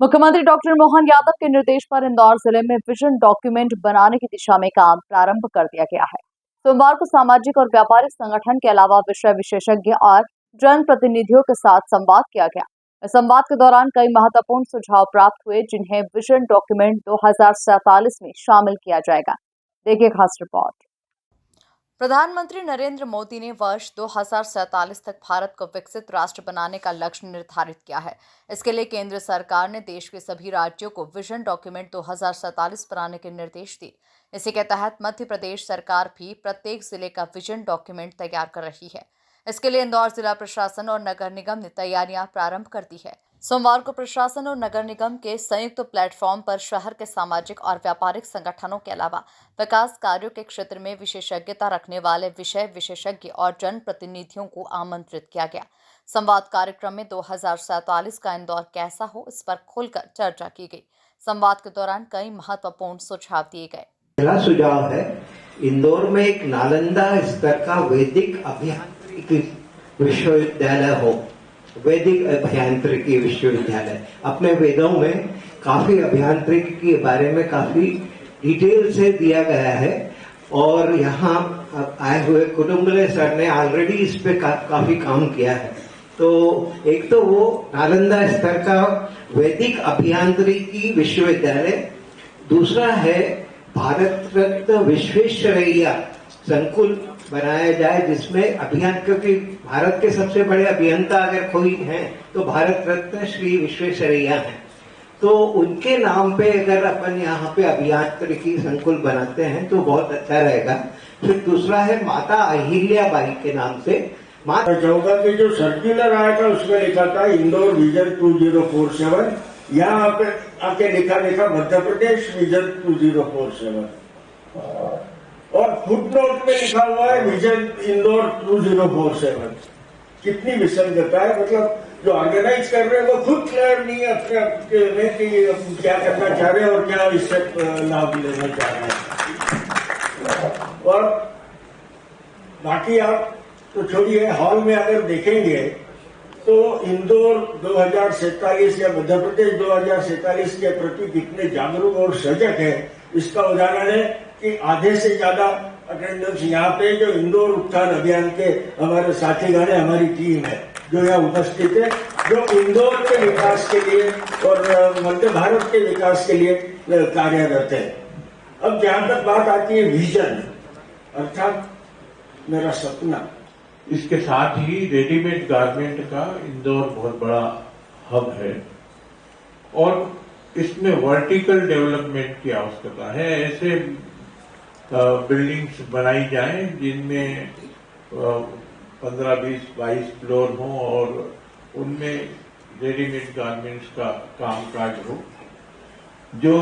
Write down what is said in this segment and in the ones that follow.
मुख्यमंत्री डॉक्टर मोहन यादव के निर्देश पर इंदौर जिले में विजन डॉक्यूमेंट बनाने की दिशा में काम प्रारंभ कर दिया गया है। सोमवार को सामाजिक और व्यापारिक संगठन के अलावा विषय विशेषज्ञ और जन प्रतिनिधियों के साथ संवाद किया गया। इस संवाद के दौरान कई महत्वपूर्ण सुझाव प्राप्त हुए, जिन्हें विजन डॉक्यूमेंट 2047 में शामिल किया जाएगा। देखिए खास रिपोर्ट। प्रधानमंत्री नरेंद्र मोदी ने वर्ष 2047 तक भारत को विकसित राष्ट्र बनाने का लक्ष्य निर्धारित किया है। इसके लिए केंद्र सरकार ने देश के सभी राज्यों को विजन डॉक्यूमेंट 2047 बनाने के निर्देश दिए। इसी के तहत मध्य प्रदेश सरकार भी प्रत्येक जिले का विजन डॉक्यूमेंट तैयार कर रही है। इसके लिए इंदौर जिला प्रशासन और नगर निगम ने तैयारियां प्रारंभ कर दी है। सोमवार को प्रशासन और नगर निगम के संयुक्त प्लेटफॉर्म पर शहर के सामाजिक और व्यापारिक संगठनों के अलावा विकास कार्यों के क्षेत्र में विशेषज्ञता रखने वाले विषय विशेषज्ञ और जन प्रतिनिधियों को आमंत्रित किया गया। संवाद कार्यक्रम में 2047 का इंदौर कैसा हो, इस पर खुलकर चर्चा की गई। संवाद के दौरान कई महत्वपूर्ण सुझाव दिए गए। पहला सुझाव है, इंदौर में एक नालंदा स्तर का वैदिक अभियांत्रिकी विश्वविद्यालय हो। वैदिक अभियांत्रिकी विश्वविद्यालय अपने वेदों में काफी अभियांत्रिकी के बारे में काफी डिटेल से दिया गया है और यहाँ आए हुए कुटुंबले सर ने ऑलरेडी इस पे काफी काम किया है। तो एक तो वो नालंदा स्तर का वैदिक अभियांत्रिकी विश्वविद्यालय, दूसरा है भारत रत्न विश्वेश्वरैया संकुल बनाया जाए, जिसमें अभियान, क्योंकि भारत के सबसे बड़े अभियंता अगर कोई हैं तो भारत रत्न श्री विश्वेश्वरैया हैं, तो उनके नाम पे अगर अपन यहाँ पे अभियांत्रिकी संकुल बनाते हैं तो बहुत अच्छा रहेगा। फिर दूसरा है माता अहिल्याबाई के नाम से। माता चौका के जो सर्कुलर आया था उसमें लिखा था इंदौर विजन 2047, यहाँ पे आके लिखा मध्य प्रदेश विजन 2047 और फुटनोट में लिखा हुआ है विजन इंदौर 2047। कितनी विसंगतता है, मतलब जो ऑर्गेनाइज कर रहे हैं वो खुद क्लियर नहीं है अपने में कि क्या करना चाह रहे हैं और क्या इससे लाभ लेना चाह रहे हैं। और बाकी आप तो छोड़िए, हॉल में अगर देखेंगे तो इंदौर 2047 या मध्य प्रदेश 2047 के प्रति कितने जागरूक और सजग है, इसका उदाहरण है कि आधे से ज्यादा अटेंडेंस यहाँ पे जो इंदौर उत्थान अभियान के हमारे साथीगण है, हमारी टीम है जो यहाँ उपस्थित है, जो इंदौर के विकास के लिए और मध्य भारत के विकास के लिए कार्यरत है। अब जहाँ तक बात आती है विजन अर्थात मेरा सपना, इसके साथ ही रेडीमेड गारमेंट का इंदौर बहुत बड़ा हब है और इसमें वर्टिकल डेवलपमेंट की आवश्यकता है। ऐसे बिल्डिंग्स बनाई जाएं जिनमें 15, 20, 22 फ्लोर हों और उनमें रेडीमेड गारमेंट्स का कामकाज हो। जो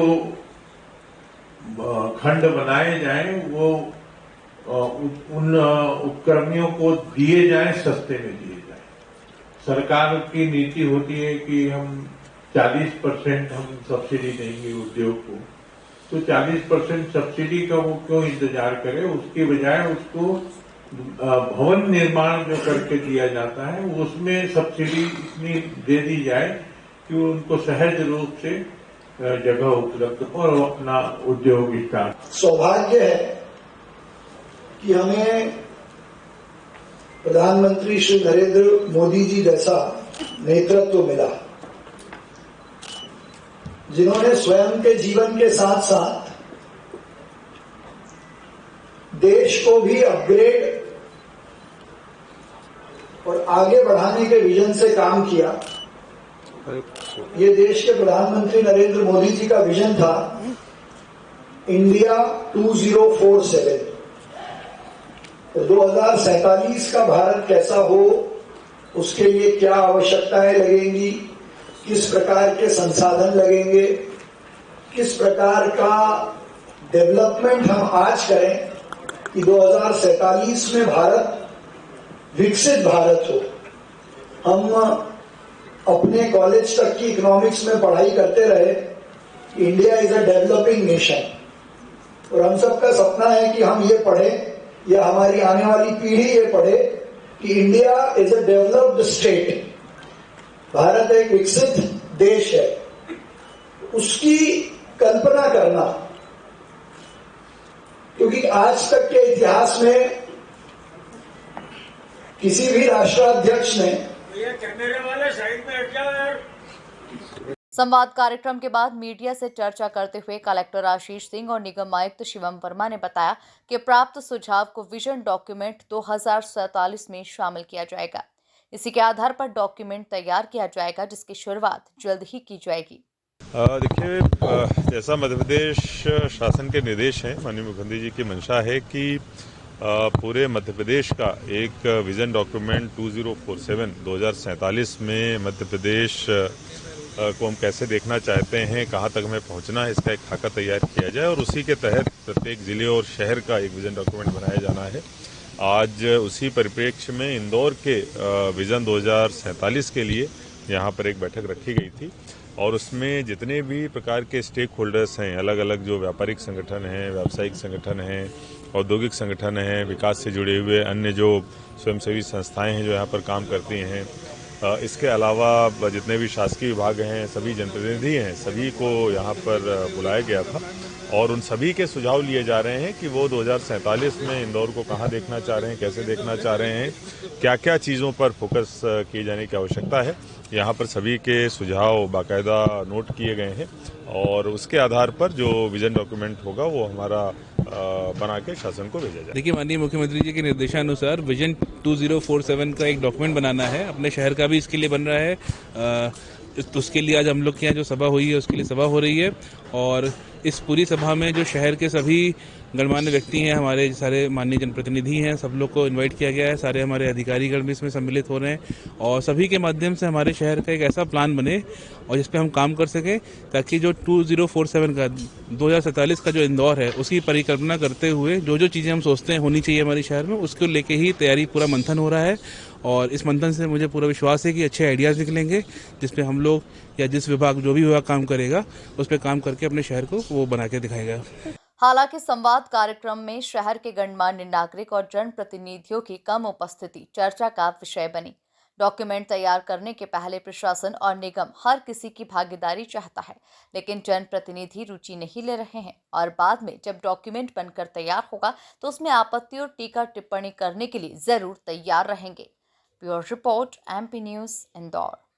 खंड बनाए जाएं वो उन उपकर्मियों को दिए जाएं, सस्ते में दिए जाएं। सरकार की नीति होती है कि हम 40% हम सब्सिडी देंगे उद्योग को, तो 40% सब्सिडी का वो क्यों इंतजार करे, उसकी बजाय उसको भवन निर्माण जो करके दिया जाता है उसमें सब्सिडी इतनी दे दी जाए कि उनको सहज रूप से जगह उपलब्ध हो और अपना उद्योग स्टार्ट। सौभाग्य है कि हमें प्रधानमंत्री श्री नरेंद्र मोदी जी जैसा नेतृत्व मिला, जिन्होंने स्वयं के जीवन के साथ साथ देश को भी अपग्रेड और आगे बढ़ाने के विजन से काम किया। ये देश के प्रधानमंत्री नरेंद्र मोदी जी का विजन था इंडिया 2047। 2047 का भारत कैसा हो, उसके लिए क्या आवश्यकताएं लगेंगी, किस प्रकार के संसाधन लगेंगे, किस प्रकार का डेवलपमेंट हम आज करें कि 2047 में भारत विकसित भारत हो। हम अपने कॉलेज तक की इकोनॉमिक्स में पढ़ाई करते रहे कि India is a developing nation, और हम सबका सपना है कि हम ये पढ़ें या हमारी आने वाली पीढ़ी ये पढ़े कि India is a developed state, Bharat एक विकसित देश है। उसकी कल्पना करना, क्योंकि आज तक के इतिहास में किसी भी राष्ट्राध्यक्ष ने कैमरे वाले साइड में हट जाओ यार। संवाद कार्यक्रम के बाद मीडिया से चर्चा करते हुए कलेक्टर आशीष सिंह और निगम आयुक्त शिवम वर्मा ने बताया कि प्राप्त सुझाव को विजन डॉक्यूमेंट 2047 में शामिल किया जाएगा। इसी के आधार पर डॉक्यूमेंट तैयार किया जाएगा, जिसकी शुरुआत जल्द ही की जाएगी। देखिए, जैसा मध्य प्रदेश शासन के निर्देश हैं, माननीय मुख्यमंत्री जी की मंशा है कि पूरे मध्य प्रदेश का एक विजन डॉक्यूमेंट 2047 में मध्य प्रदेश को हम कैसे देखना चाहते हैं, कहाँ तक हमें पहुँचना है, इसका एक खाका तैयार किया जाए और उसी के तहत प्रत्येक जिले और शहर का एक विजन डॉक्यूमेंट बनाया जाना है। आज उसी परिप्रेक्ष्य में इंदौर के विजन 2047 के लिए यहाँ पर एक बैठक रखी गई थी और उसमें जितने भी प्रकार के स्टेक होल्डर्स हैं, अलग अलग जो व्यापारिक संगठन हैं, व्यावसायिक संगठन हैं, औद्योगिक संगठन हैं, विकास से जुड़े हुए अन्य जो स्वयंसेवी संस्थाएं हैं जो यहाँ पर काम करती हैं, इसके अलावा जितने भी शासकीय विभाग हैं, सभी जनप्रतिनिधि हैं, सभी को यहाँ पर बुलाया गया था और उन सभी के सुझाव लिए जा रहे हैं कि वो 2047 में इंदौर को कहाँ देखना चाह रहे हैं, कैसे देखना चाह रहे हैं, क्या क्या चीज़ों पर फोकस किए जाने की आवश्यकता है। यहाँ पर सभी के सुझाव बाकायदा नोट किए गए हैं और उसके आधार पर जो विजन डॉक्यूमेंट होगा वो हमारा बना के शासन को भेजा जाए। देखिए, माननीय मुख्यमंत्री जी के निर्देशानुसार विजन 2047 का एक डॉक्यूमेंट बनाना है। अपने शहर का भी इसके लिए बन रहा है। तो उसके लिए आज हम लोग के यहाँ जो सभा हुई है उसके लिए सभा हो रही है और इस पूरी सभा में जो शहर के सभी गणमान्य व्यक्ति हैं, हमारे सारे माननीय जनप्रतिनिधि हैं, सब लोग को इनवाइट किया गया है। सारे हमारे अधिकारीगण भी इसमें सम्मिलित हो रहे हैं और सभी के माध्यम से हमारे शहर का एक ऐसा प्लान बने और जिस पे हम काम कर सकें ताकि जो 2047 का 2047 का जो इंदौर है उसकी परिकल्पना करते हुए जो जो चीज़ें हम सोचते हैं होनी चाहिए हमारे शहर में, उसको लेके ही तैयारी पूरा मंथन हो रहा है और इस मंथन से मुझे पूरा विश्वास है कि अच्छे आइडियाज़ निकलेंगे जिसपे हम लोग या जिस विभाग जो भी विभाग काम करेगा उस पर काम करके अपने शहर को वो बना के दिखाएगा। हालांकि संवाद कार्यक्रम में शहर के गणमान्य नागरिक और जनप्रतिनिधियों की कम उपस्थिति चर्चा का विषय बनी। डॉक्यूमेंट तैयार करने के पहले प्रशासन और निगम हर किसी की भागीदारी चाहता है, लेकिन जनप्रतिनिधि रुचि नहीं ले रहे हैं और बाद में जब डॉक्यूमेंट बनकर तैयार होगा तो उसमें आपत्ति और टीका टिप्पणी करने के लिए जरूर तैयार रहेंगे। Bureau report, MP news, Indore.